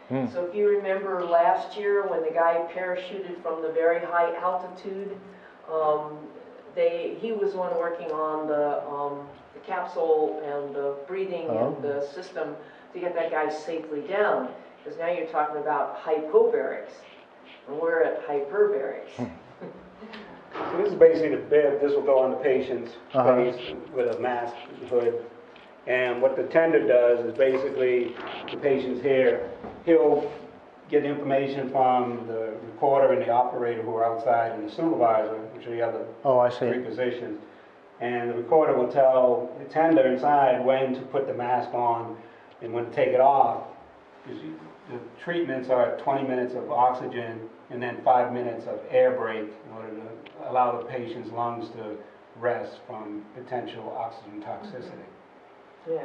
So if you remember last year when the guy parachuted from the very high altitude, he was the one working on the capsule and the breathing and the system to get that guy safely down. Because now you're talking about hypobarics, and we're at hyperbarics. So this is basically the bib. This will go on the patient's face with a mask hood. And what the tender does is basically the patient's here. He'll get information from the recorder and the operator who are outside and the supervisor, which are the other three positions. And the recorder will tell the tender inside when to put the mask on and when to take it off. The treatments are 20 minutes of oxygen and then 5 minutes of air break in order to allow the patient's lungs to rest from potential oxygen toxicity. Yeah.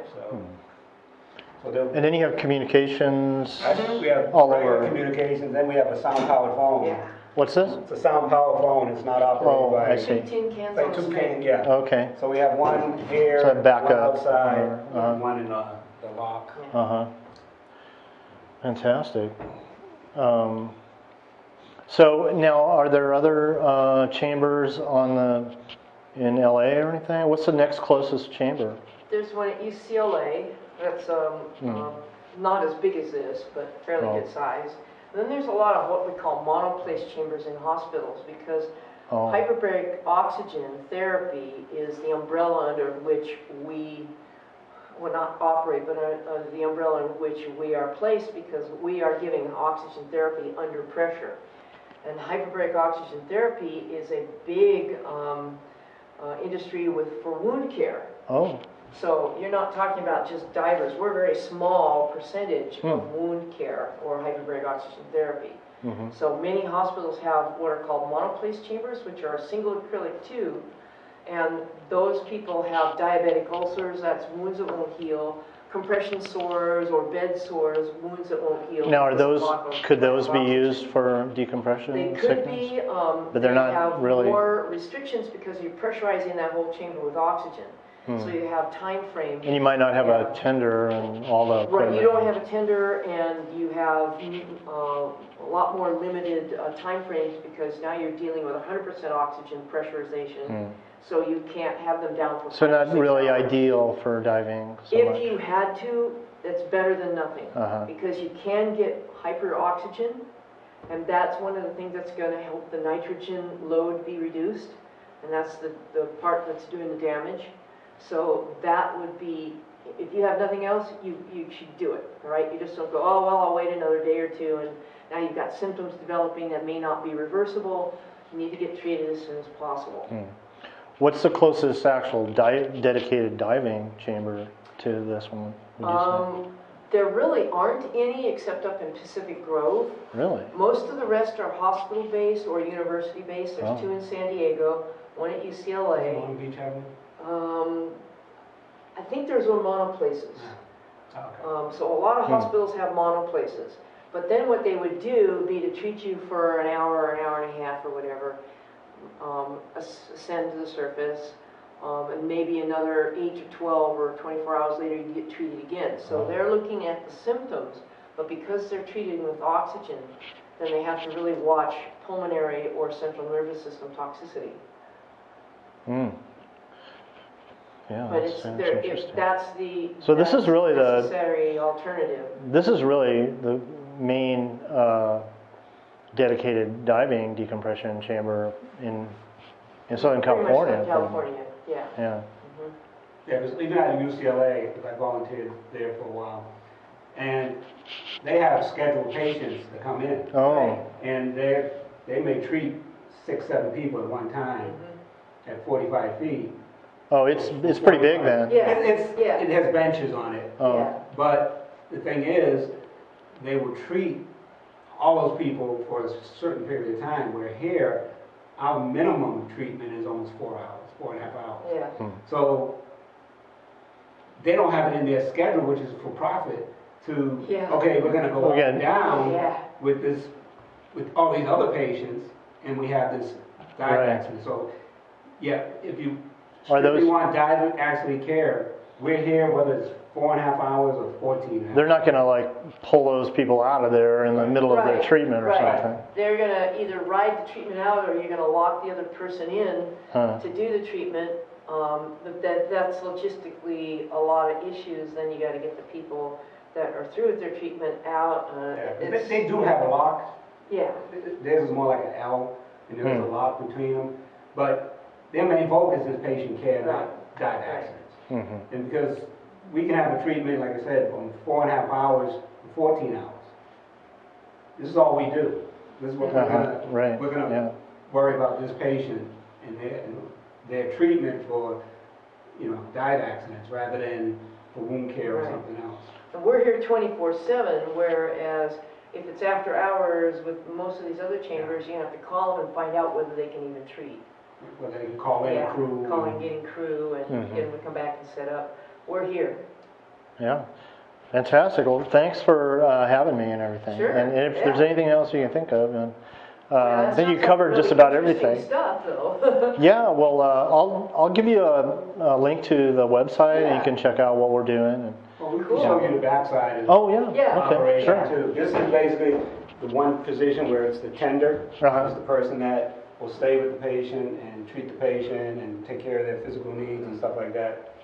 And then you have communications We have all over. communications, then we have a sound-powered phone. Yeah. What's this? It's a sound-powered phone. It's not operated by... I see. 2 tin cans Like on a 2 string. cans, yeah. Okay. So we have one here, So back one up. outside, and one in the lock. Fantastic. So now, are there other chambers in LA or anything? What's the next closest chamber? There's one at UCLA that's not as big as this, but fairly good size. And then there's a lot of what we call monoplace chambers in hospitals because hyperbaric oxygen therapy is the umbrella under which we will not operate, but under the umbrella in which we are placed because we are giving oxygen therapy under pressure. And hyperbaric oxygen therapy is a big industry for wound care. So you're not talking about just divers. We're a very small percentage of wound care or hyperbaric oxygen therapy. So many hospitals have what are called monoplace chambers, which are a single acrylic tube. And those people have diabetic ulcers, that's wounds that won't heal, compression sores or bed sores, wounds that won't heal. Now, could those be used for decompression They could sickness? be, but they're not have really more restrictions because you're pressurizing that whole chamber with oxygen. So you have time frame. And you might not have a tender and all the equipment. Right, you don't have a tender and you have a lot more limited time frames because now you're dealing with 100% oxygen pressurization. So you can't have them down for 5 So not 6 really hours. ideal for diving so If much. you had to, it's better than nothing because you can get hyperoxygen, and that's one of the things that's going to help the nitrogen load be reduced, and that's the part that's doing the damage. So that would be, if you have nothing else, you should do it, all right? You just don't go, oh, well, I'll wait another day or two, and now you've got symptoms developing that may not be reversible. You need to get treated as soon as possible. What's the closest actual dedicated diving chamber to this one, would you say? There really aren't any except up in Pacific Grove. Really? Most of the rest are hospital-based or university-based. There's 2 in San Diego, 1 at UCLA. Long Beach Avenue? I think there's one monoplaces. So a lot of hospitals have monoplaces. But then what they would do would be to treat you for an hour and a half or whatever, ascend to the surface, and maybe another 8 to 12 or 24 hours later you get treated again. So they're looking at the symptoms, but because they're treated with oxygen, then they have to really watch pulmonary or central nervous system toxicity. Yeah, But that's the so this is really necessary alternative. This is really the main dedicated diving decompression chamber in Southern California. Southern California, yeah. Yeah. Yeah, because even at UCLA, because I volunteered there for a while, and they have scheduled patients that come in. And they may treat 6, 7 people at one time at 45 feet. Oh, it's pretty big then. Yeah. It has benches on it. But the thing is, they will treat all those people for a certain period of time, where here, our minimum treatment is almost 4 hours, 4.5 hours. Yeah. So they don't have it in their schedule, which is for profit, to, okay, we're going to go up and down with all these other patients, and we have this dive accident. So, if you strictly want dive actually care, we're here whether it's 4.5 hours or 14 hours. They're not going to like pull those people out of there in the middle of their treatment or something. They're going to either ride the treatment out, or you're going to lock the other person in to do the treatment. But that's logistically a lot of issues. Then you got to get the people that are through with their treatment out. They do have a lock. Yeah. Theirs is more like an L, and there's a lock between them. But their main focus is patient care, not dive accidents. And because we can have a treatment, like I said, from 4.5 hours to 14 hours. This is all we do. This is what we're gonna worry about this patient and their treatment for, dive accidents rather than for wound care or something else. And we're here 24/7, whereas if it's after hours with most of these other chambers, you have to call them and find out whether they can even treat. Whether they can call in crew. Getting crew and get them to come back and set up. We're here. Yeah. Fantastic. Well, thanks for having me and everything. Sure. And if there's anything else you can think of, and I think you covered really just about everything. Stuff, though. Yeah. Well, I'll give you a link to the website, and you can check out what we're doing. And, well, we can show you the backside. Oh yeah. Okay. Sure. Too. This is basically the one position where it's the tender. It's the person that will stay with the patient and treat the patient and take care of their physical needs and stuff like that.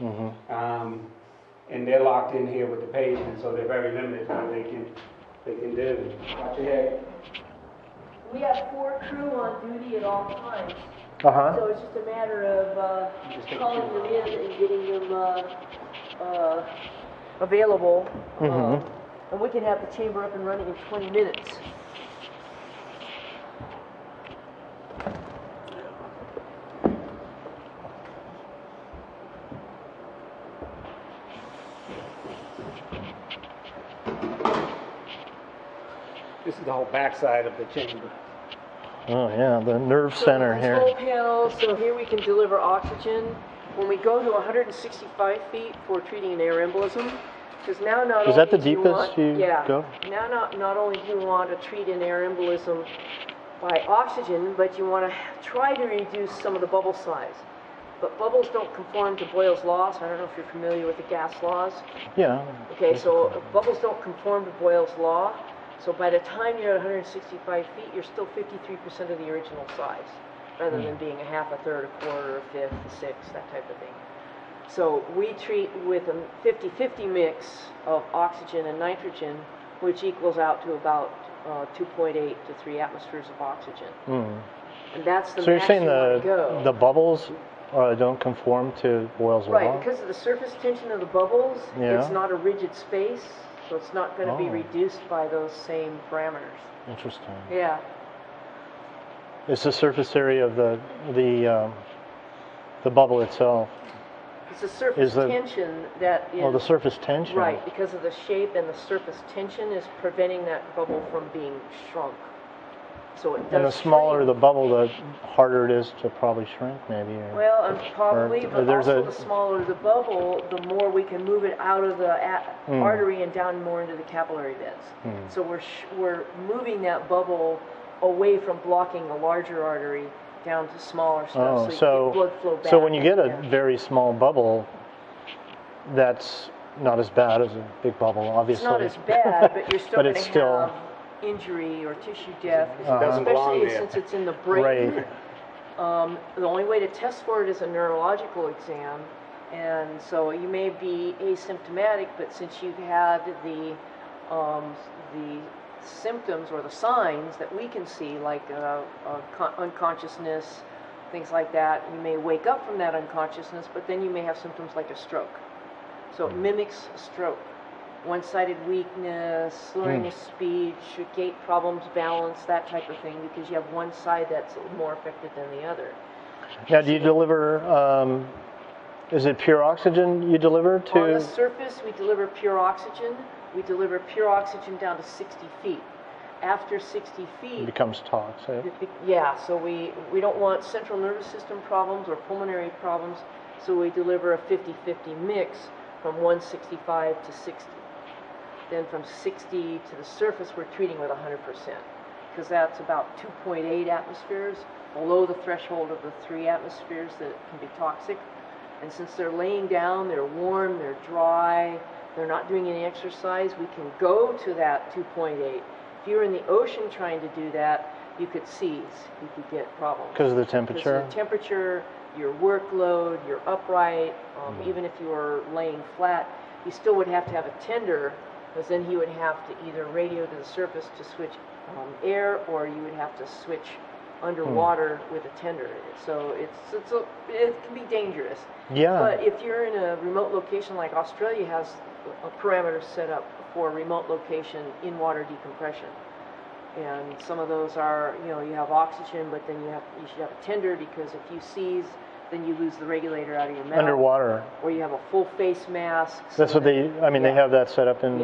And they're locked in here with the patient, so they're very limited what they can do. Watch your head. We have 4 crew on duty at all times. So it's just a matter of calling them in and getting them available. And we can have the chamber up and running in 20 minutes. This is the whole backside of the chamber. Oh yeah, the nerve center here. Control panel. So here we can deliver oxygen. When we go to 165 feet for treating an air embolism, because now not only is that the do deepest you go? Now not only do you want to treat an air embolism by oxygen, but you want to try to reduce some of the bubble size. But bubbles don't conform to Boyle's law, so I don't know if you're familiar with the gas laws. Yeah. Okay, so bubbles don't conform to Boyle's law. So by the time you're at 165 feet, you're still 53% of the original size, rather than being a half, a third, a quarter, a fifth, a sixth, that type of thing. So we treat with a 50-50 mix of oxygen and nitrogen, which equals out to about 2.8 to 3 atmospheres of oxygen. And that's the so you're saying the bubbles don't conform to Boyle's law? Right, because of the surface tension of the bubbles, it's not a rigid space. So it's not going to be reduced by those same parameters. Interesting. Yeah. It's the surface area of the bubble itself. It's the surface tension that is... Oh, the surface tension. Right, because of the shape and the surface tension is preventing that bubble from being shrunk. So it does. And the smaller the bubble, the harder it is to probably shrink, maybe. Well, probably, but also the smaller the bubble, the more we can move it out of the artery and down more into the capillary beds. So we're moving that bubble away from blocking the larger artery down to smaller stuff, so you get blood flow back. So when you get a very small bubble, that's not as bad as a big bubble, obviously. It's not as bad, but you're still going to have injury or tissue death, especially since it's in the brain. Right. The only way to test for it is a neurological exam, and so you may be asymptomatic, but since you've had the symptoms or the signs that we can see, like unconsciousness, things like that, you may wake up from that unconsciousness, but then you may have symptoms like a stroke. So it mimics a stroke. One-sided weakness, slurring of speech, gait problems, balance, that type of thing, because you have one side that's more affected than the other. Now, do you deliver, is it pure oxygen you deliver to? On the surface, we deliver pure oxygen. We deliver pure oxygen down to 60 feet. After 60 feet... It becomes toxic. Yeah, so we don't want central nervous system problems or pulmonary problems, so we deliver a 50-50 mix from 165 to 60. Then from 60 to the surface, we're treating with 100%, because that's about 2.8 atmospheres below the threshold of the 3 atmospheres that can be toxic. And since they're laying down, they're warm, they're dry, they're not doing any exercise, we can go to that 2.8. If you're in the ocean trying to do that, you could seize, you could get problems. Because of the temperature? Because of the temperature, your workload, your upright, even if you were laying flat, you still would have to have a tender, because then he would have to either radio to the surface to switch air, or you would have to switch underwater with a tender. So it can be dangerous. Yeah. But if you're in a remote location like Australia has a parameter set up for remote location in water decompression. And some of those are, you have oxygen, but then you should have a tender, because if you seize, then you lose the regulator out of your mouth. Underwater. Or you have a full face mask. That's what they have that set up in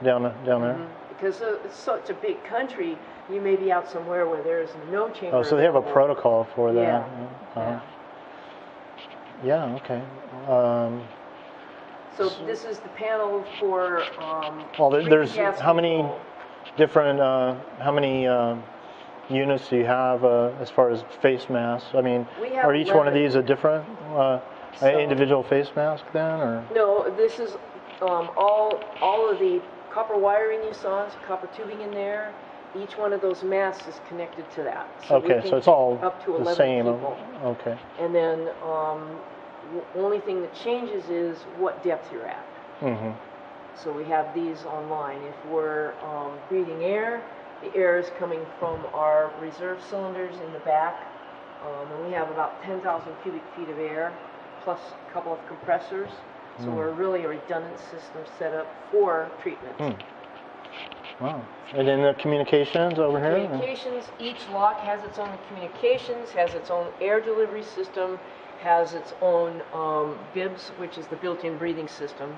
down there. Because it's such a big country, you may be out somewhere where there's no chamber. Oh, so they have a available. protocol for that. Yeah. Yeah, okay. So this is the panel for well, there's gas how many control. different units do you have as far as face masks? I mean, We have are each one of 11. these a different individual face mask then, or? No, this is all of the copper wiring you saw, copper tubing in there. Each one of those masks is connected to that. So we Okay, can so it's all up to the 11 same. people. Okay. And then only thing that changes is what depth you're at. Mm-hmm. So we have these online. If we're breathing air, the air is coming from our reserve cylinders in the back. And we have about 10,000 cubic feet of air, plus a couple of compressors. So we're really a redundant system set up for treatment. Wow. And then the communications over here? Communications, each lock has its own communications, has its own air delivery system, has its own bibs, which is the built-in breathing system,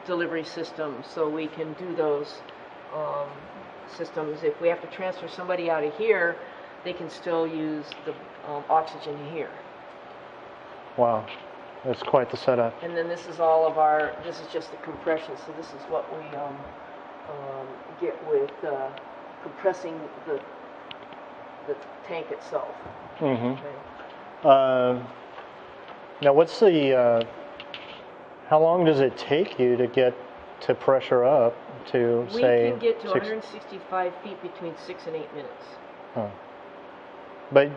delivery system, so we can do those systems. If we have to transfer somebody out of here, they can still use the oxygen here. Wow. That's quite the setup. And then this is all of this is just the compression, so this is what we get with compressing the tank itself. Mm-hmm. Okay. Now, what's how long does it take you to get to pressure up to, say, We can get to 165 feet between 6 and 8 minutes. Huh. But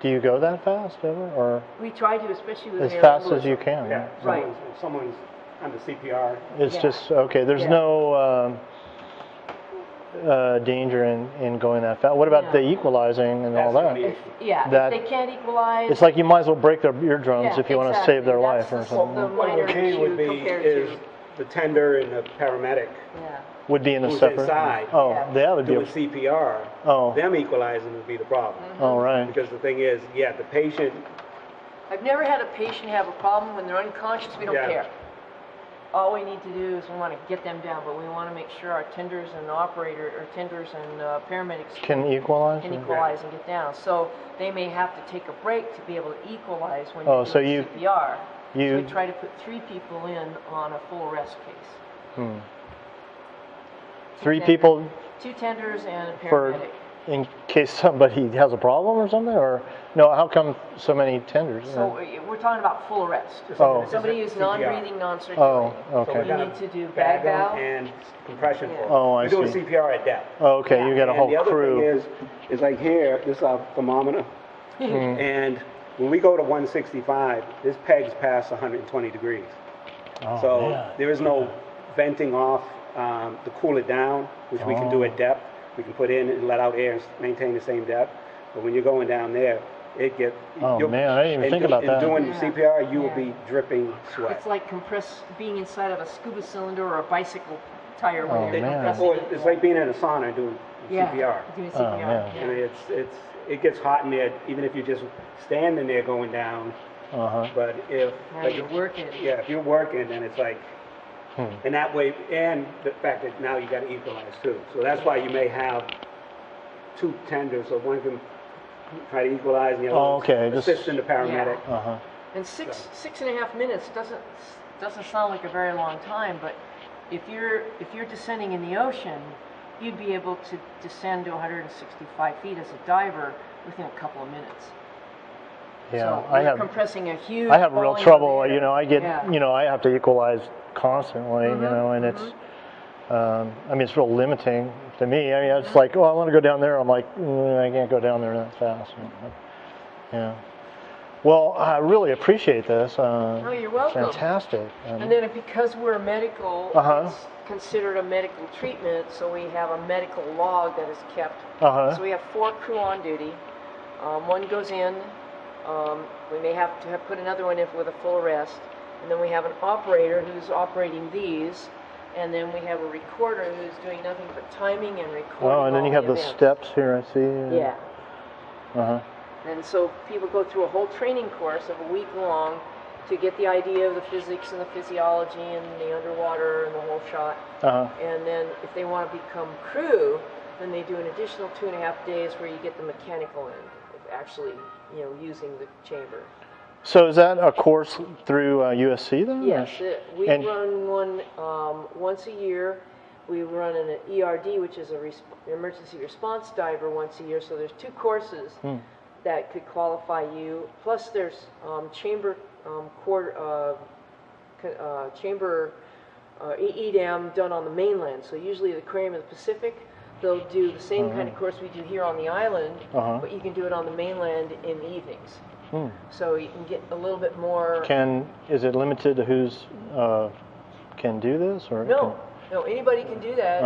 do you go that fast ever, or We try to, especially with as an fast as air you can? Yeah, Right. someone's under CPR. It's Yeah. just, okay, there's no danger in going that fast. What about the equalizing and all That's that? gonna be- If That- they can't equalize. It's like you might as well break their eardrums if you want to exactly. save their That's life or the something. What minor the key issue would be compared is to. the tender and the paramedic Yeah. Would be in a who's separate. inside. Oh, Yeah. that would be. doing CPR. Oh, Them equalizing would be the problem. all right. Because the thing is, the patient, I've never had a patient have a problem when they're unconscious. We don't Yeah. care. All we need to do is we want to get them down, but we want to make sure our tenders and tenders and paramedics Can equalize? can or- equalize and get down. So they may have to take a break to be able to equalize when Oh, you're so doing you- CPR. So You. we try to put 3 people in on a full rest case. 3 people 2 tenders and a for paramedic. in case somebody has a problem or something, or no? How come so many tenders? So we're talking about full arrest. Oh. Somebody who's CPR. non-breathing, non-circulating. Oh, so okay. we You gotta need to do bag bag them valve. and compression for them. Oh, I We're doing see. CPR at depth. Oh, okay, you got a And whole the other crew. thing is like here, this is our thermometer, and when we go to 165, this peg's past 120 degrees. Oh, So man. there is no venting off to cool it down, which we can do at depth. We can put in and let out air and maintain the same depth. But when you're going down there, it gets. Oh, man, I didn't even think about that. In doing Yeah. CPR, you will Yeah. be dripping sweat. It's like being inside of a scuba cylinder or a bicycle tire when Oh, you're man. compressing Or it. it's like being in a sauna and doing CPR. Doing Oh, CPR. man. I mean, it gets hot in there, even if you're just standing there going down. Uh-huh. But if Now you're working. if you're working, then it's like, and that way, and the fact that now you got to equalize too. So that's why you may have 2 tenders, so one can try to equalize, and the other Oh, one okay, just- assist in the paramedic. Uh-huh. And 6.5 minutes doesn't sound like a very long time, but if you're descending in the ocean, you'd be able to descend to 165 feet as a diver within a couple of minutes. Yeah, So we're compressing a huge I have real volume trouble. there. You know, I get, Yeah. you know, I have to equalize constantly. You know, and it's, I mean, it's real limiting to me. I mean, it's like, oh, I want to go down there. I'm like, I can't go down there that fast. Yeah. Well, I really appreciate this. Oh, you're welcome. Fantastic. And then because we're medical, it's considered a medical treatment, so we have a medical log that is kept. So we have 4 crew on duty. One goes in. We may have to put another one in with a full rest. And then we have an operator who's operating these. And then we have a recorder who's doing nothing but timing and recording. Oh, and then you have the steps here, I see. Yeah. And so people go through a whole training course of a week long to get the idea of the physics and the physiology and the underwater and the whole shot. And then if they want to become crew, then they do an additional 2.5 days where you get the mechanical end of actually, you know, using the chamber. So is that a course through USC then? Yes, we run one once a year. We run an ERD, which is an emergency response diver, once a year. So there's 2 courses that could qualify you. Plus there's chamber EDAM done on the mainland. So usually the Aquarium of the Pacific, they'll do the same kind of course we do here on the island, but you can do it on the mainland in the evenings. So you can get a little bit more. Is it limited to who's can do this, or No, anybody can do that.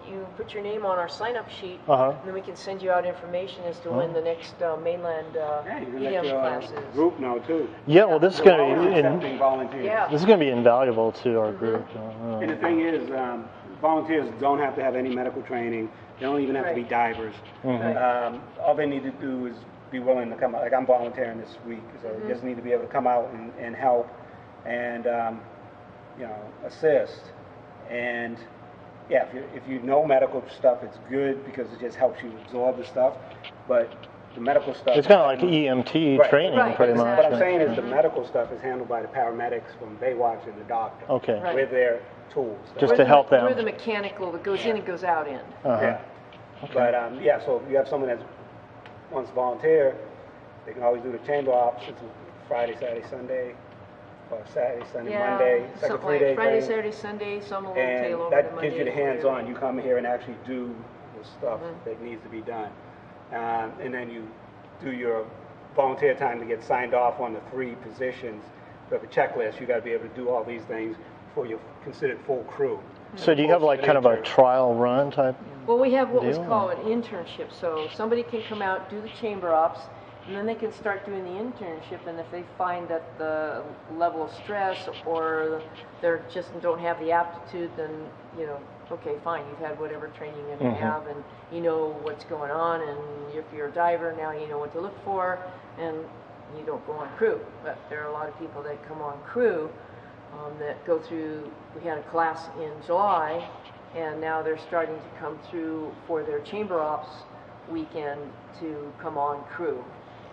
You put your name on our sign-up sheet, and then we can send you out information as to when the next mainland EDM class is. Group know too. Yeah, well, this is going to be volunteers. Yeah. This is going to be invaluable to our group. And the thing is, volunteers don't have to have any medical training. They don't even have to be divers. All they need to do is be willing to come out. Like I'm volunteering this week, so you just need to be able to come out and help and you know, assist. And yeah, if you know medical stuff, it's good because it just helps you absorb the stuff. But the medical stuff, it's kind of like EMT training, pretty much. What I'm saying is the medical stuff is handled by the paramedics from Baywatch and the doctor. With their tools. Just to help them. We're the mechanical that goes in and goes out in. Yeah. But yeah, so if you have someone that wants to volunteer, they can always do the chamber ops. It's Friday, Saturday, Sunday. Or Saturday, Sunday, Monday. It's like a 3-day Friday, thing. Saturday, Sunday, some a little tail over that to Monday. gives you the hands-on. You come here and actually do the stuff that needs to be done. And then you do your volunteer time to get signed off on the 3 positions. You have a checklist. You got to be able to do all these things before you're considered full crew. So do you have like kind of a trial run type? Well, we have what was called an internship. So somebody can come out, do the chamber ops, and then they can start doing the internship, and if they find that the level of stress or they just don't have the aptitude, then, you know, okay, fine, you've had whatever training you have, and you know what's going on, and if you're a diver, now you know what to look for, and you don't go on crew. But there are a lot of people that come on crew that go through, we had a class in July, and now they're starting to come through for their chamber ops weekend to come on crew.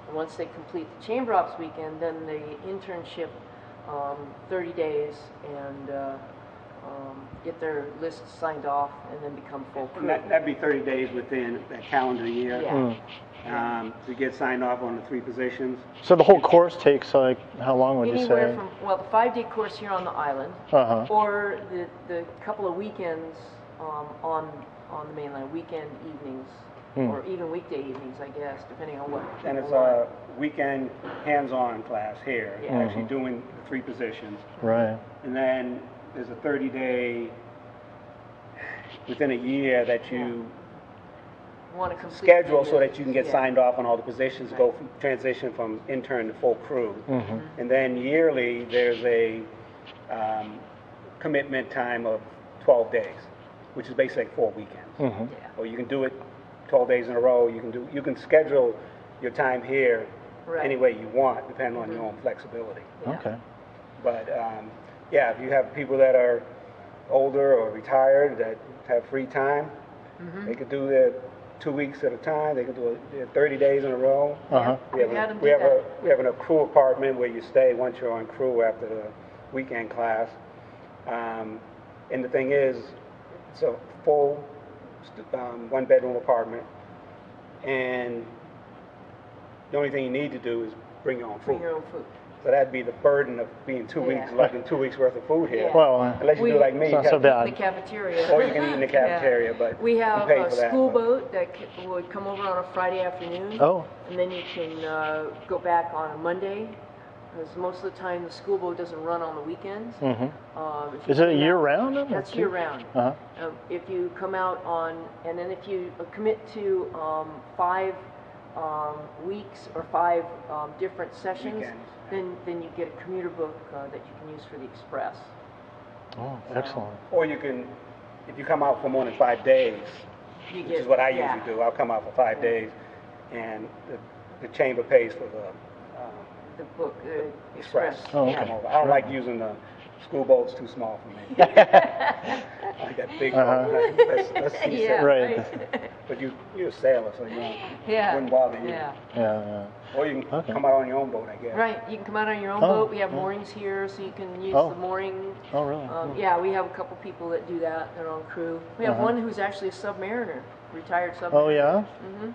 And once they complete the chamber ops weekend, then the internship, 30 days, and get their list signed off, and then become full crew. That'd be 30 days within that calendar year. To get signed off on the 3 positions. So the whole course takes like how long would you say? Anywhere from, well, the 5-day course here on the island, or the couple of weekends on the mainland, weekend evenings. Or even weekday evenings, I guess, depending on what. And it's a weekend hands-on class here, actually doing the 3 positions. Right. And then there's a 30-day, within a year, that you want to schedule so that you can get signed off on all the positions, transition from intern to full crew. And then yearly, there's a commitment time of 12 days, which is basically 4 weekends. Or you can do it 12 days in a row. You can schedule your time here any way you want, depending on your own flexibility. Okay. But yeah, if you have people that are older or retired that have free time, they could do their 2 weeks at a time. They could do it 30 days in a row. We have a crew apartment where you stay once you're on crew after the weekend class. And the thing is, it's a full 1-bedroom apartment, and the only thing you need to do is bring your own food. Bring your own food. So that'd be the burden of being 2 weeks, lugging 2 weeks worth of food here. Yeah. Well, Unless you do like me, it's you not so have- bad. In the cafeteria. or you can eat in the cafeteria, but We have you pay a for that, school but- boat that would come over on a Friday afternoon. Oh, And then you can go back on a Monday, because most of the time the school boat doesn't run on the weekends. mm-hmm. If you Is it came year out- round? That's year round. Uh-huh. If you come out on, and then if you commit to 5 weeks or 5 different sessions, Weekends. then you get a commuter book that you can use for the express. Oh, excellent. Or you can, if you come out for more than 5 days, You which get, is what I yeah. usually do. I'll come out for 5 days, and the chamber pays for The book, express. express. Oh, yeah. okay. Come over. I don't like using the school boat's too small for me. I got big boats. Let's see. Yeah, Right. But you're a sailor, so you Yeah. wouldn't bother you. Yeah. Yeah, Or you can Okay. come out on your own boat, I guess. Right, you can come out on your own Oh, boat. We have yeah. moorings here, so you can use Oh. the mooring. yeah. Oh, really? Yeah, we have a couple people that do that. They're on crew. We have Uh-huh. one who's actually a submariner, retired submariner. Oh, yeah? Mm-hmm.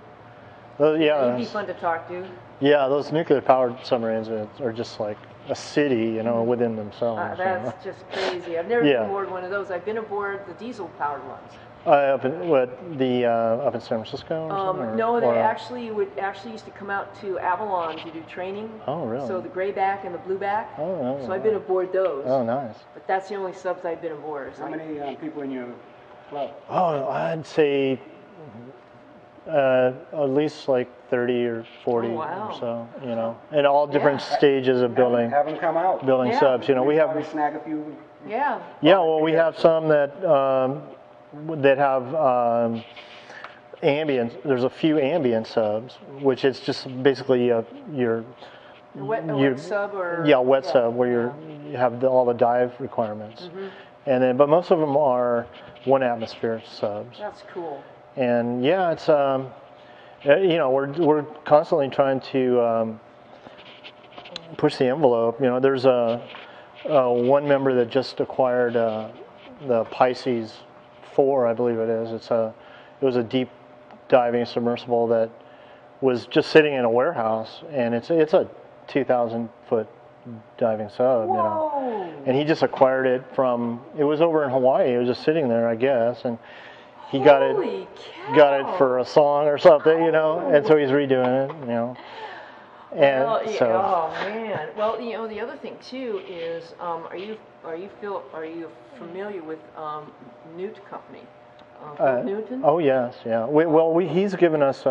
Yeah. He'd be fun to talk to. Yeah, those nuclear-powered submarines are just like a city, you know, within themselves. you know. That's just crazy. I've never Yeah. been aboard one of those. I've been aboard the diesel-powered ones. Up in up in San Francisco or something? No, they or, actually used to come out to Avalon to do training. Oh, really? So the grayback and the blueback. Oh, So I've been aboard those. Oh, nice. But that's the only subs I've been aboard. It's How like- many people in your club? Oh, I'd say at least like 30 or 40 Oh, wow. or so, you know, and all different stages of building Have them come out. building Yeah. subs. You know, we have Probably snag a few. Yeah. yeah, well, we have some that have ambient. There's a few ambient subs, which is just basically your A wet you- sub or wet sub where you have all the dive requirements, Mm-hmm. and then but most of them are 1 atmosphere subs. That's cool. And yeah, it's you know, we're constantly trying to push the envelope. You know, there's one member that just acquired the Pisces 4, I believe it is. It was a deep diving submersible that was just sitting in a warehouse, and it's a 2,000 foot diving sub. You know, Whoa. and he just acquired it from. It was over in Hawaii. It was just sitting there, I guess, and he got it. Holy cow. Got it for a song or something, you know, and so he's redoing it, you know. And Well, yeah, so, oh man. Well, you know, the other thing too is, are you familiar with Newt Company? Philip Newton? oh yes, yeah. He's given us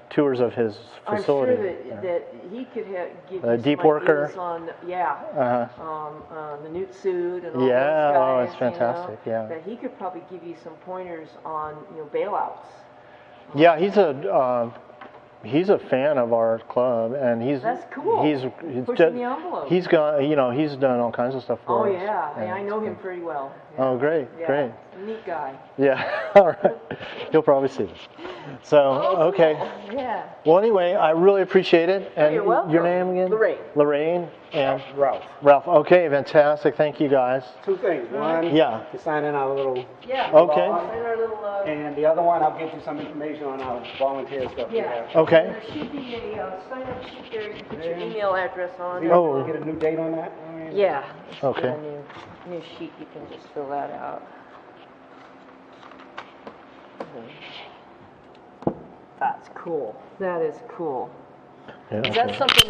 tours of his facility. I'm sure that he could give you Deep some worker. ideas on the Newt suit and all Yeah, those oh, guys. it's fantastic, you know, yeah. That he could probably give you some pointers on bailouts. Yeah, he's a fan of our club, and That's cool. He's Pushing the envelope. He's gone, you know, he's done all kinds of stuff Oh for us. yeah, and I know him pretty well. Yeah. Oh, great, Yeah. great. Neat guy. Yeah, all right. He'll probably see this. So, Oh, okay. cool. Yeah. Well, anyway, I really appreciate it. And You're welcome. your name again? Lorraine. Lorraine and Ralph. Ralph. Okay, fantastic. Thank you, guys. 2 things. One, Yeah. to sign in our little, Yeah. Okay. And our little. and the other one, I'll get you some information on our volunteer stuff. we Yeah. have. Okay. There should be a sign-up sheet there. You can put your email address on. Oh. Get a new date on that? Yeah. Okay. A new sheet. You can just fill that out. That's cool. That is cool. Yeah, Is that okay. something